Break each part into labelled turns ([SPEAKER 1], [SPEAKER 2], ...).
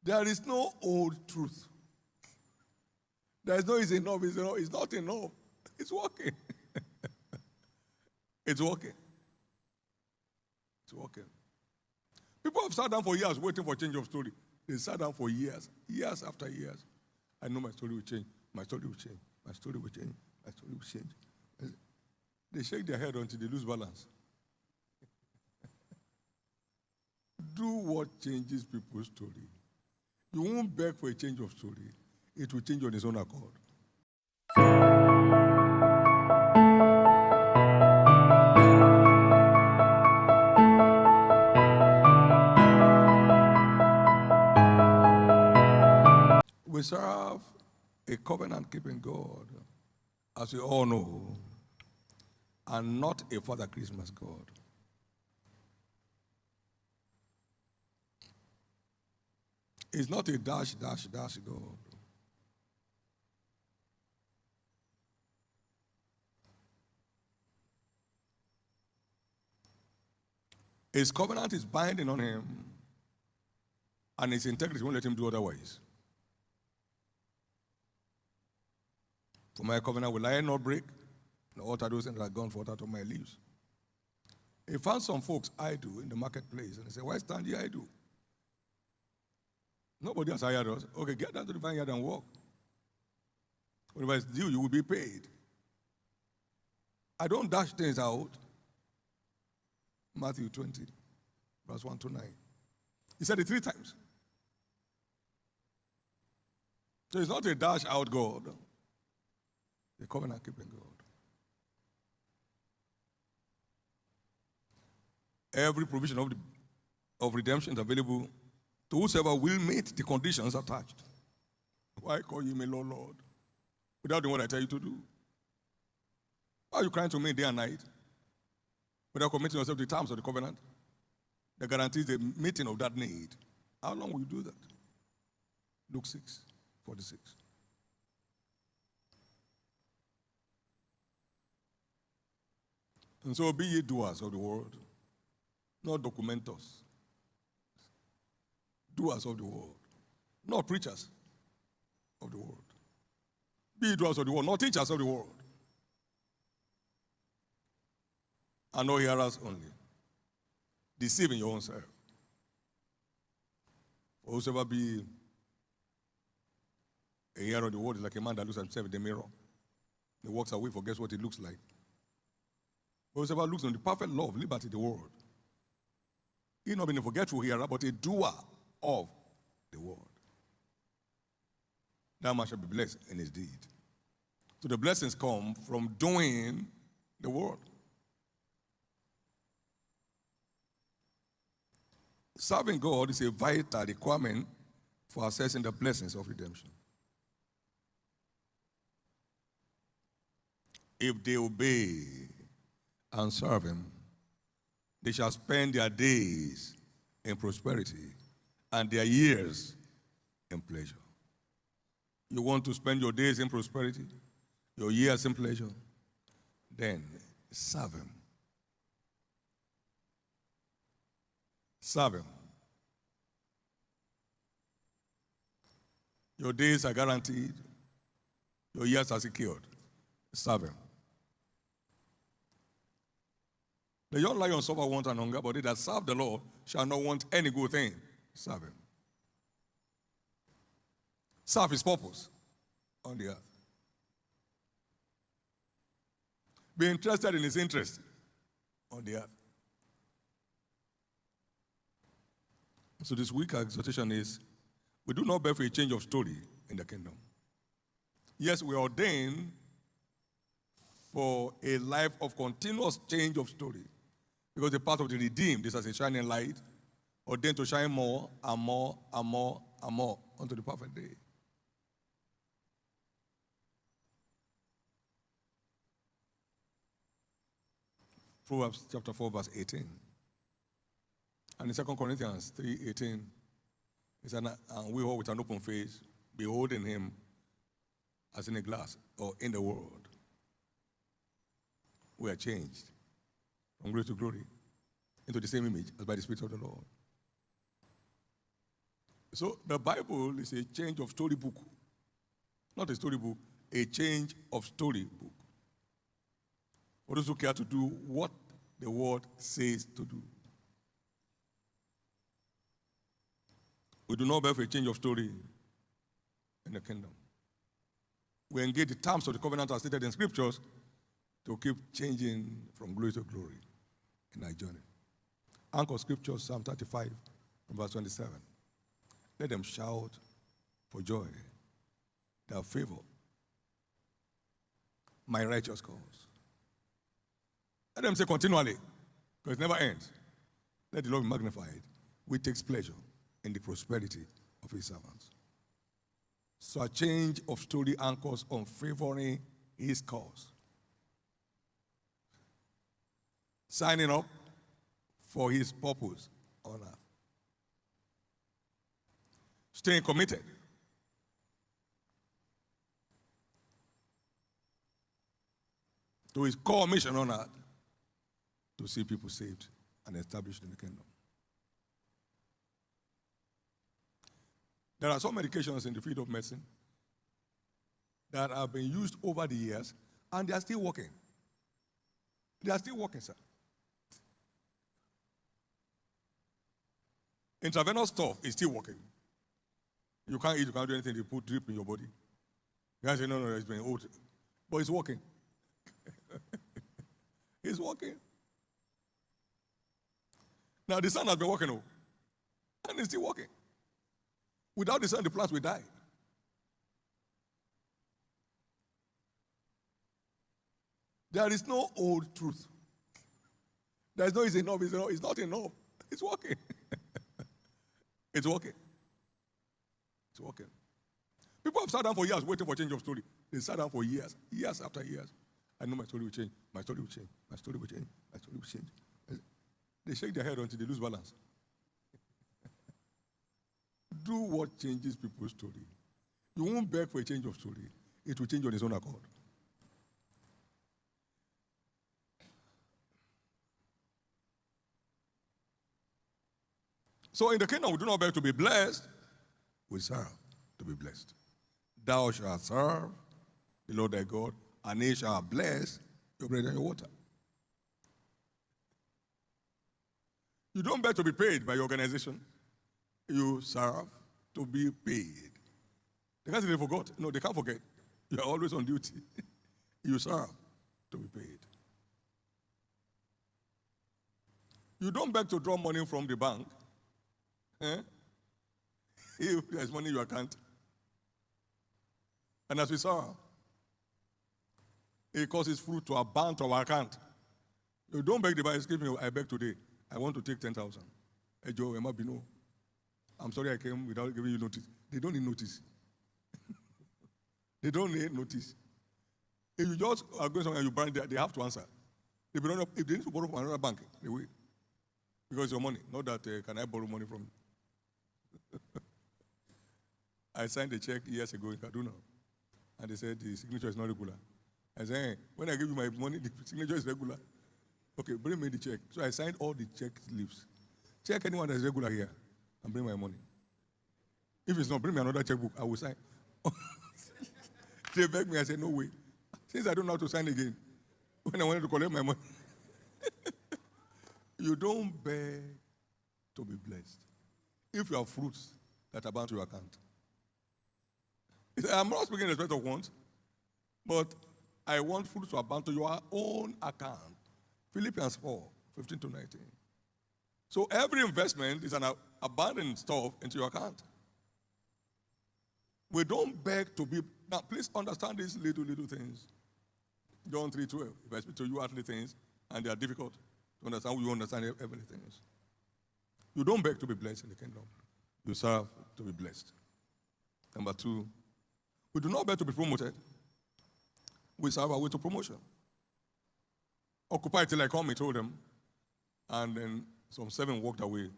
[SPEAKER 1] There is no old truth. There is no it's enough, it's enough. It's not enough. It's working. It's working. It's working. People have sat down for years waiting for change of story. They sat down for years, years after years. I know my story will change. My story will change. My story will change. My story will change. They shake their head until they lose balance. Do what changes people's story. You won't beg for a change of story. It will change on its own accord. We serve a covenant-keeping God, as we all know, and not a Father Christmas God. It's not a dash, dash, dash God. His covenant is binding on him, and his integrity won't let him do otherwise. For my covenant will I not break, nor alter those things that are gone forth out of my lips. He found some folks idle in the marketplace, and he said, why stand ye idle? Nobody has hired us. Okay, get down to the vineyard and walk. Whatever is due, you will be paid. I don't dash things out. Matthew 20, verse 1 to 9. He said it 3 times. So it's not a dash out God, a covenant keeping God. Every provision of redemption is available to whosoever will meet the conditions attached. Why call you me Lord, Lord, without doing what I tell you to do? Why are you crying to me day and night without committing yourself to the terms of the covenant that guarantees the meeting of that need? How long will you do that? Luke 6:46. And so be ye doers of the word, not documenters. Doers of the word, not preachers of the word. Be doers of the word, not teachers of the word. And no hearers only, deceiving your own self. For whosoever be a hearer of the word is like a man that looks at himself in the mirror. He walks away, forgets what he looks like. But whosoever looks on the perfect law of liberty, the word, he not being a forgetful hearer, but a doer of the word. That man shall be blessed in his deed. So the blessings come from doing the word. Serving God is a vital requirement for accessing the blessings of redemption. If they obey and serve him, they shall spend their days in prosperity and their years in pleasure. You want to spend your days in prosperity, your years in pleasure? Then serve him. Serve him. Your days are guaranteed. Your years are secured. Serve him. The young lion suffer want and hunger, but they that serve the Lord shall not want any good thing. Serve him. Serve his purpose on the earth. Be interested in his interest on the earth. So this week's exhortation is, we do not beg for a change of story in the kingdom. Yes, we are ordained for a life of continuous change of story, because the path of the redeemed is as a shining light, ordained to shine more and more and more and more unto the perfect day. Proverbs chapter 4, verse 18. And in 2 Corinthians 3:18, it said, and we all with an open face, beholding him as in a glass, or in the world, we are changed from glory to glory into the same image as by the Spirit of the Lord. So the Bible is a change of storybook. Not a storybook, a change of storybook. For those who care to do what the word says to do. We do not bear for a change of story in the kingdom. We engage the terms of the covenant as stated in scriptures to keep changing from glory to glory in our journey. Anchor scripture, Psalm 35, verse 27. Let them shout for joy, their favor, my righteous cause. Let them say continually, because it never ends. Let the Lord be magnified, which takes pleasure in the prosperity of his servants. So a change of story anchors on favoring his cause. Signing up for his purpose on earth. Staying committed. To his core mission on earth, to see people saved and established in the kingdom. There are some medications in the field of medicine that have been used over the years, and they are still working. They are still working, sir. Intravenous stuff is still working. You can't eat, you can't do anything, you put drip in your body. You guys say, no, it's been old. But it's working. It's working. Now, the sun has been working, and it's still working. Without the sun, the plants will die. There is no old truth. There is no it's enough, it's not enough. It's working. It's working. It's working. People have sat down for years waiting for change of story. They sat down for years, years after years. I know my story will change. My story will change. My story will change. My story will change. They shake their head until they lose balance. Do what changes people's story. You won't beg for a change of story. It will change on its own accord. So in the kingdom, we do not beg to be blessed. We serve to be blessed. Thou shalt serve the Lord thy God, and he shall bless your bread and your water. You don't beg to be paid by your organization. You serve to be paid. They can't say they forgot. No, they can't forget. You are always on duty. You serve to be paid. You don't beg to draw money from the bank. If there's money in your account. And as we saw, it causes fruit to abound to our account. You don't beg the bank, excuse me, I beg today. I want to take 10,000. Hey Joe, Emma Bino. I'm sorry I came without giving you notice. They don't need notice. They don't need notice. If you just are going somewhere and you borrow, they have to answer. If they need to borrow from another bank, they will. Because it's your money. Not that, can I borrow money from you? I signed a check years ago in Kaduna. And they said the signature is not regular. I said, hey, when I give you my money, the signature is regular. Okay, bring me the check. So I signed all the check slips. Check anyone that's regular here and bring my money. If it's not, bring me another checkbook. I will sign. They begged me. I said, no way. Since I don't know how to sign again, when I wanted to collect my money. You don't beg to be blessed. If you have fruits that are bound to your account. I'm not speaking in respect of want, but I want fruits to abound to your own account. Philippians 4, 15 to 19. So every investment is an abandoned stuff into your account. We don't beg to be. Now, please understand these little things. John 3:12. If I speak to you earthly things and they are difficult to understand, you understand everything else. You don't beg to be blessed in the kingdom. You serve to be blessed. Number 2, we do not beg to be promoted. We serve our way to promotion. Occupy till I come, he told them. And then some 7 walked away.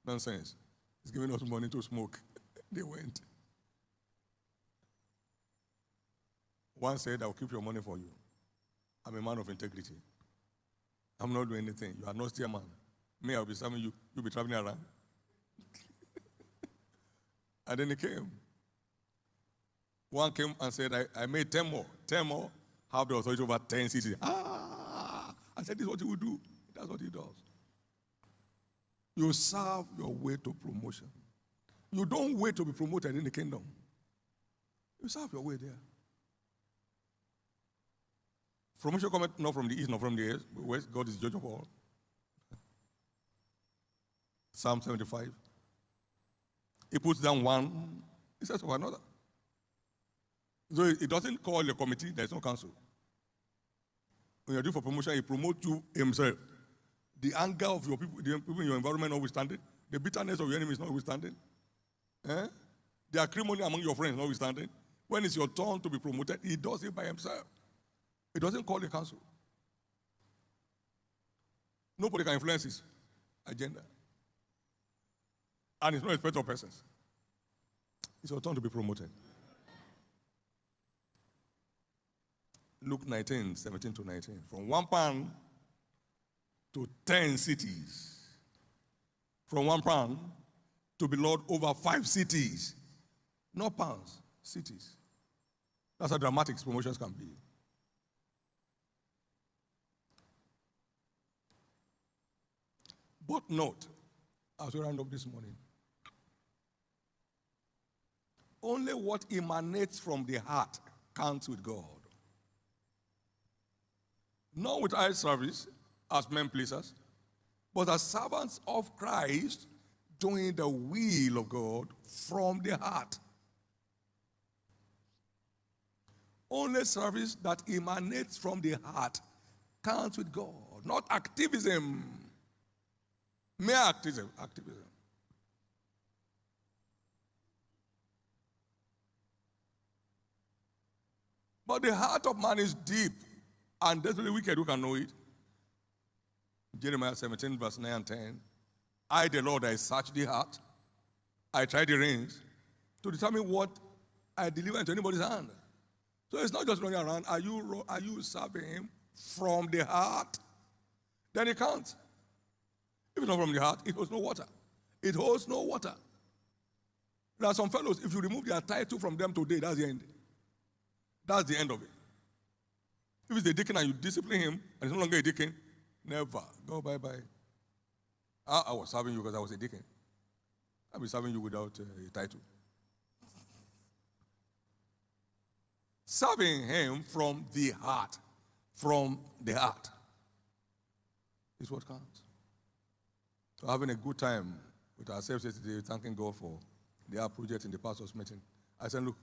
[SPEAKER 1] Nonsense. He's giving us money to smoke. They went. One said, I'll keep your money for you. I'm a man of integrity. I'm not doing anything. You are not still a man. Me, I'll be serving you. You'll be traveling around. And then he came. One came and said, I made 10 more. 10 more have the authority over 10 cities. I said, this is what he will do. That's what he does. You serve your way to promotion. You don't wait to be promoted in the kingdom. You serve your way there. Promotion comes not from the east, not from the west. God is judge of all. Psalm 75. He puts down one, he says for another. So it doesn't call a committee, there's no council. When you're due for promotion, he promotes you himself. The anger of your people, the people in your environment notwithstanding, the bitterness of your enemies notwithstanding, the acrimony among your friends notwithstanding, when it's your turn to be promoted, he does it by himself. He doesn't call the council. Nobody can influence his agenda. And it's not a respect of persons. It's your turn to be promoted. Luke 19, 17 to 19. From 1 pound to 10 cities. From 1 pound to be Lord over 5 cities. Not pounds, cities. That's how dramatic promotions can be. But note, as we round up this morning, only what emanates from the heart counts with God. Not with eye service as men pleasers, but as servants of Christ doing the will of God from the heart. Only service that emanates from the heart counts with God, not activism. Mere activism. But the heart of man is deep, and desperately wicked, who can know it? Jeremiah 17, verse 9 and 10. I, the Lord, I search the heart. I try the reins to determine what I deliver into anybody's hand. So it's not just running around. Are you serving him from the heart? Then it counts. If it's not from the heart, it holds no water. It holds no water. There are some fellows, if you remove their title from them today, that's the end. That's the end of it. If it's a deacon and you discipline him, and he's no longer a deacon, never. Go bye-bye. I was serving you because I was a deacon. I'll be serving you without a title. Serving him from the heart. From the heart is what counts. So having a good time with ourselves yesterday, thanking God for their project in the pastor's meeting. I said, look,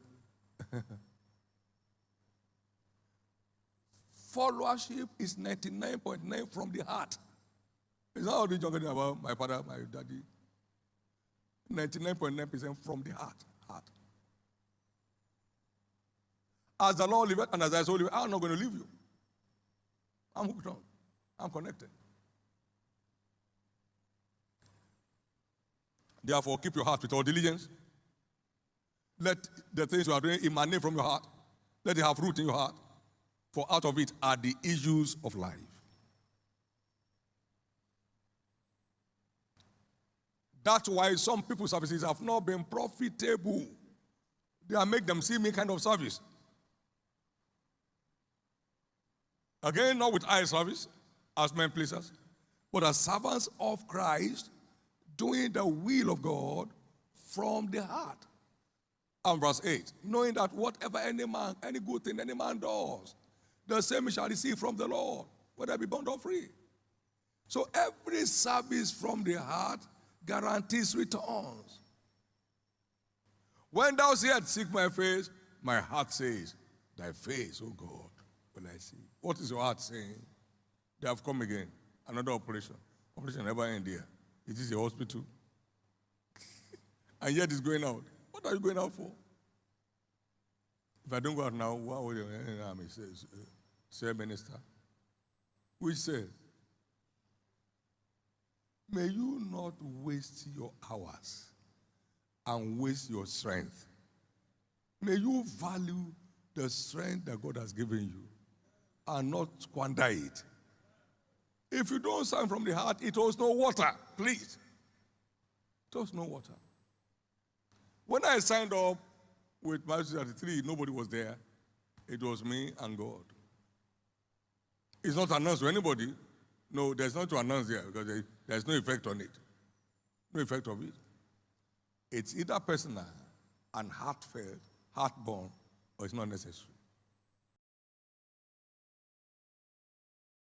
[SPEAKER 1] followership is 99.9 from the heart. It's not only talking about my father, my daddy. 99.9% from the heart. As the Lord liveth and as I so live, I'm not going to leave you. I'm hooked on. I'm connected. Therefore, keep your heart with all diligence. Let the things you are doing emanate from your heart. Let it have root in your heart. For out of it are the issues of life. That's why some people's services have not been profitable. They are make them see me kind of service. Again, not with eye service, as men pleasers, but as servants of Christ, doing the will of God from the heart. And verse 8, knowing that whatever any good thing any man does, the same shall receive from the Lord, whether be bond or free. So every service from the heart guarantees returns. When thou sayest, seek my face, my heart says, thy face, O God, will I see. What is your heart saying? They have come again. Another operation. Operation never end here. It is a hospital. And yet it's going out. What are you going out for? If I don't go out now, what will the army say, minister? Which said, may you not waste your hours and waste your strength. May you value the strength that God has given you and not squander it. If you don't serve from the heart, it holds no water. Please. It holds no water. When I signed up with Matthew 33, nobody was there. It was me and God. It's not announced to anybody. No, there's not to announce there because there's no effect on it. No effect of it. It's either personal and heartfelt, heartborn, or it's not necessary.